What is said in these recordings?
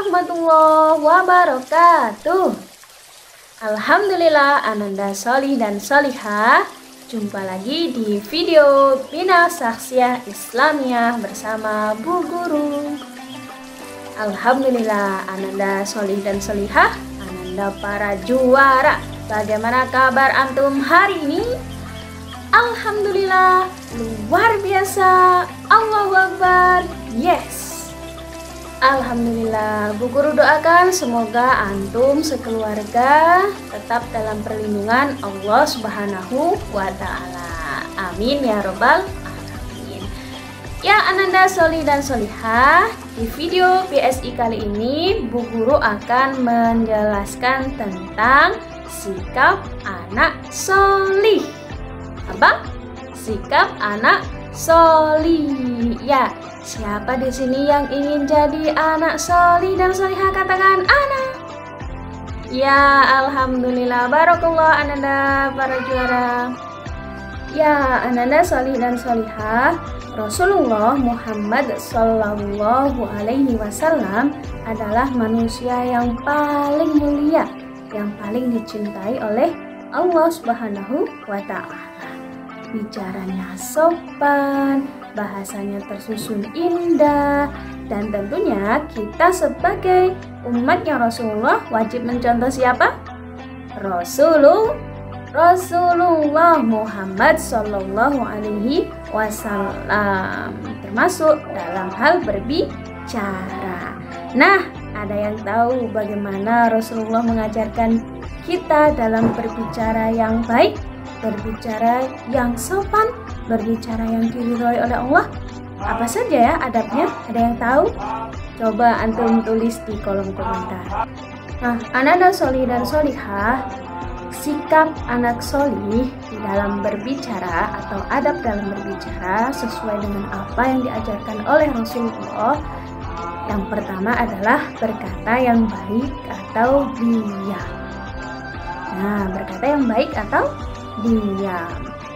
warahmatullahi wabarakatuh. Alhamdulillah, Ananda solih dan solihah. Jumpa lagi di video Bina Saksiah Islamiyah bersama Bu Guru. Alhamdulillah, Ananda solih dan solihah, Ananda para juara. Bagaimana kabar antum hari ini? Alhamdulillah, luar biasa. Allahu Akbar. Yes. Alhamdulillah, Bu Guru doakan semoga antum sekeluarga tetap dalam perlindungan Allah Subhanahu wa Ta'ala. Amin ya robbal alamin. Ya Ananda solih dan solihah, di video PSI kali ini Bu Guru akan menjelaskan tentang sikap anak solih. Apa? Sikap anak solih. Ya, siapa di sini yang ingin jadi anak solih dan solihah? Katakan anak. Ya, alhamdulillah, barakallah Ananda para juara. Ya, Ananda solih dan solihah, Rasulullah Muhammad Sallallahu Alaihi Wasallam adalah manusia yang paling mulia, yang paling dicintai oleh Allah Subhanahu wa Ta'ala. Bicaranya sopan, bahasanya tersusun indah, dan tentunya kita sebagai umatnya Rasulullah wajib mencontoh siapa? Rasulullah Muhammad Sallallahu Alaihi Wasallam, termasuk dalam hal berbicara. Nah, ada yang tahu bagaimana Rasulullah mengajarkan kita dalam berbicara yang baik, berbicara yang sopan, berbicara yang diridhoi oleh Allah? Apa saja ya adabnya? Ada yang tahu? Coba antum tulis di kolom komentar. Nah, Ananda solih dan solihah, sikap anak solih di dalam berbicara atau adab dalam berbicara sesuai dengan apa yang diajarkan oleh Rasulullah. Yang pertama adalah berkata yang baik atau diam. Nah, berkata yang baik atau diam.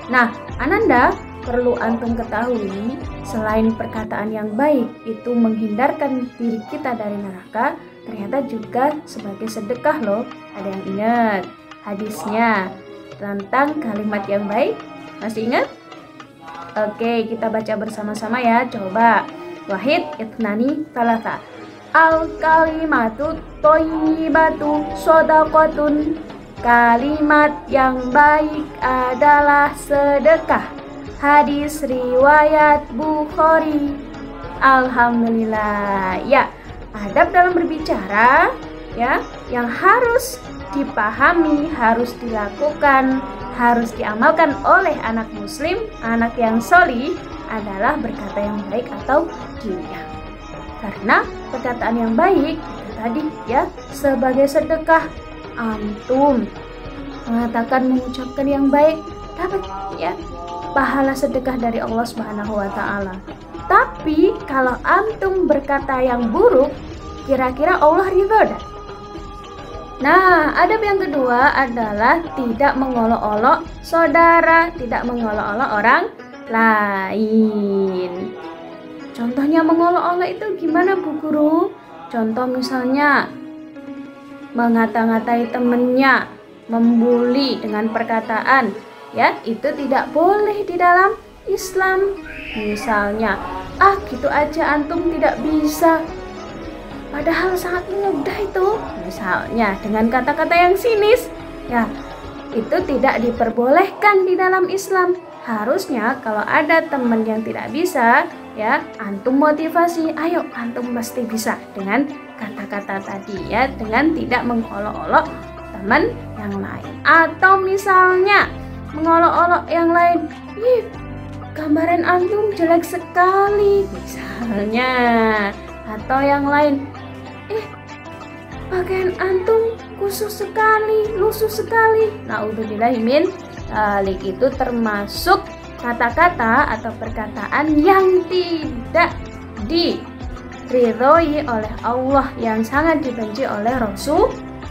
Nah, Ananda perlu antum ketahui, selain perkataan yang baik itu menghindarkan diri kita dari neraka, ternyata juga sebagai sedekah loh. Ada yang ingat hadisnya tentang kalimat yang baik? Masih ingat? Oke, kita baca bersama-sama ya. Coba. Wahid itnani talata. Al kalimatu thayyibatu shadaqatun. Kalimat yang baik adalah sedekah. Hadis riwayat Bukhari. Alhamdulillah. Ya, adab dalam berbicara ya yang harus dipahami, harus dilakukan, harus diamalkan oleh anak muslim, anak yang solih adalah berkata yang baik atau diam. Karena perkataan yang baik itu tadi ya sebagai sedekah. Antum mengatakan, mengucapkan yang baik, dapat ya pahala sedekah dari Allah Subhanahu wa Ta'ala. Tapi kalau antum berkata yang buruk, kira-kira Allah ridho dah? Nah, adab yang kedua adalah tidak mengolok-olok saudara, tidak mengolok-olok orang lain. Contohnya mengolok-olok itu gimana Bu Guru? Contoh misalnya mengata-ngatai temennya, membuli dengan perkataan, ya itu tidak boleh di dalam Islam. Misalnya, gitu aja antum tidak bisa, padahal sangat mudah itu. Misalnya dengan kata-kata yang sinis, ya itu tidak diperbolehkan di dalam Islam. Harusnya kalau ada teman yang tidak bisa, ya antum motivasi, ayo antum pasti bisa, dengan kata-kata tadi ya, dengan tidak mengolok-olok teman yang lain. Atau misalnya mengolok-olok yang lain, ih gambaran antum jelek sekali misalnya. Atau yang lain, pakaian antum kusut sekali, lusuh sekali. Naudzubillahi min dzalik, itu termasuk kata-kata atau perkataan yang tidak diridhoi oleh Allah, yang sangat dibenci oleh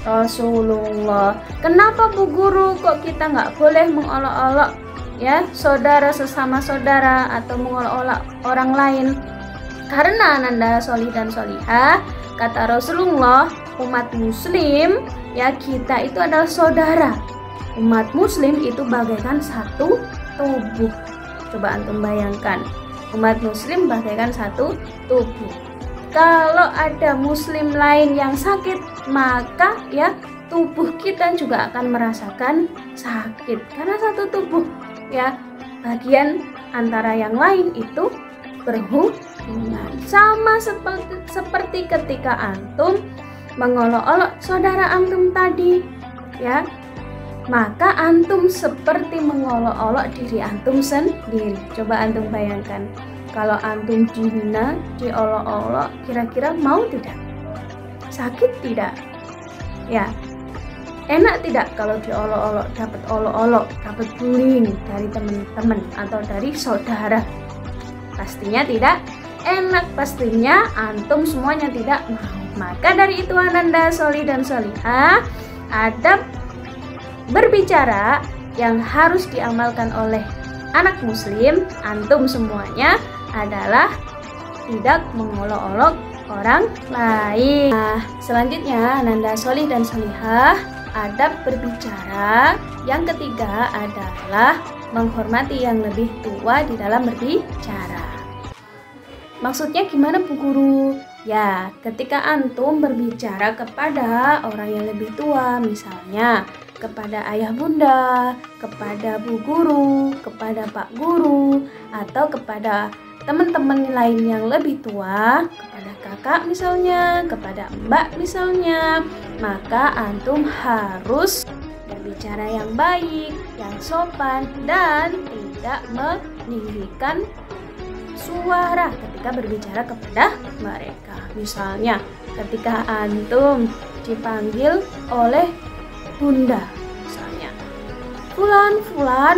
Rasulullah. Kenapa Bu Guru kok kita nggak boleh mengolok-olok ya saudara sesama saudara atau mengolok-olok orang lain? Karena Ananda solih dan solihah, kata Rasulullah, umat muslim ya, kita itu adalah saudara. Umat muslim itu bagaikan satu tubuh. Coba antum bayangkan, umat muslim bagaikan satu tubuh. Kalau ada muslim lain yang sakit, maka ya tubuh kita juga akan merasakan sakit karena satu tubuh ya. Bagian antara yang lain itu berhubungan. Sama seperti ketika antum mengolok-olok saudara antum tadi ya, maka antum seperti mengolok-olok diri antum sendiri. Coba antum bayangkan, kalau antum dihina, diolok-olok, kira-kira mau tidak? Sakit tidak? Ya, enak tidak kalau diolok-olok, dapat olok-olok, dapat bullying dari teman-teman atau dari saudara? Pastinya tidak enak, pastinya antum semuanya tidak mau. Maka dari itu ananda soli dan solihah, adab berbicara yang harus diamalkan oleh anak muslim, antum semuanya, adalah tidak mengolok-olok orang lain. Nah, selanjutnya ananda solih dan solihah, adab berbicara yang ketiga adalah menghormati yang lebih tua di dalam berbicara. Maksudnya gimana Bu Guru? Ya, ketika antum berbicara kepada orang yang lebih tua, misalnya kepada ayah bunda, kepada Bu Guru, kepada Pak Guru, atau kepada teman-teman lain yang lebih tua, kepada kakak misalnya, kepada mbak misalnya, maka antum harus berbicara yang baik, yang sopan, dan tidak meninggikan suara ketika berbicara kepada mereka. Misalnya ketika antum dipanggil oleh bunda, misalnya, Fulan,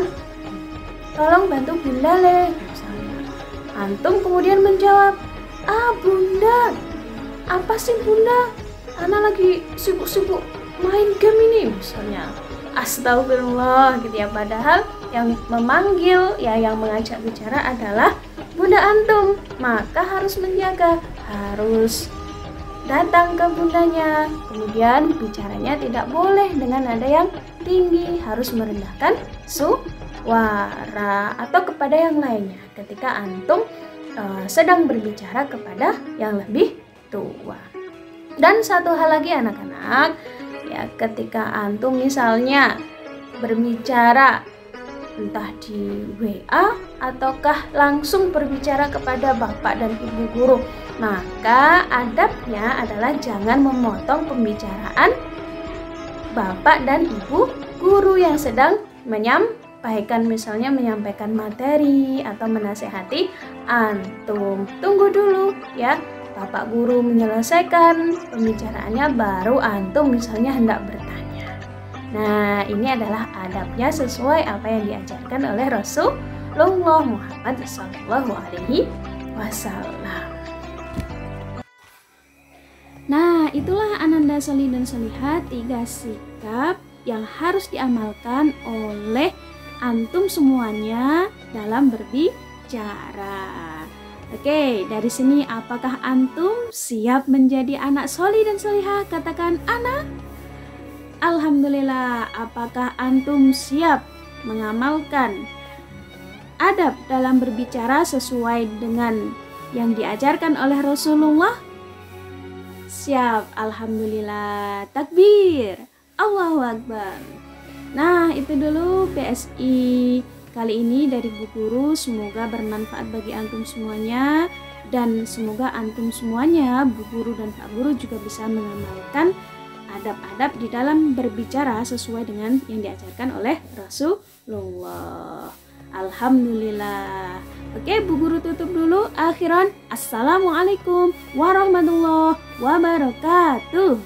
tolong bantu bunda le, misalnya. Antum kemudian menjawab, bunda, apa sih bunda? Ana lagi sibuk-sibuk main game ini, misalnya. Astagfirullah gitu ya, padahal yang memanggil ya, yang mengajak bicara adalah bunda antum. Maka harus menjaga, harus datang ke bundanya. Kemudian bicaranya tidak boleh dengan nada yang tinggi, harus merendahkan suara. Atau kepada yang lainnya ketika antum sedang berbicara kepada yang lebih tua. Dan satu hal lagi anak-anak, ya, ketika antum misalnya berbicara entah di WA ataukah langsung berbicara kepada bapak dan ibu guru, maka adabnya adalah jangan memotong pembicaraan bapak dan ibu guru yang sedang menyampaikan, misalnya menyampaikan materi atau menasehati antum. Tunggu dulu ya, bapak guru menyelesaikan pembicaraannya, baru antum misalnya hendak bertanya. Nah, ini adalah adabnya sesuai apa yang diajarkan oleh Rasulullah Muhammad SAW. Nah, itulah ananda soli dan solihah, 3 sikap yang harus diamalkan oleh antum semuanya dalam berbicara. Oke, dari sini apakah antum siap menjadi anak soli dan solihah? Katakan ana. Alhamdulillah. Apakah antum siap mengamalkan adab dalam berbicara sesuai dengan yang diajarkan oleh Rasulullah? Siap, alhamdulillah. Takbir, Allahu Akbar. Nah, itu dulu PSI kali ini dari Bu Guru. Semoga bermanfaat bagi antum semuanya, dan semoga antum semuanya, Bu Guru dan Pak Guru, juga bisa mengamalkan adab-adab di dalam berbicara sesuai dengan yang diajarkan oleh Rasulullah. Alhamdulillah. Oke, Bu Guru tutup dulu. Akhiran, assalamualaikum warahmatullahi wabarakatuh.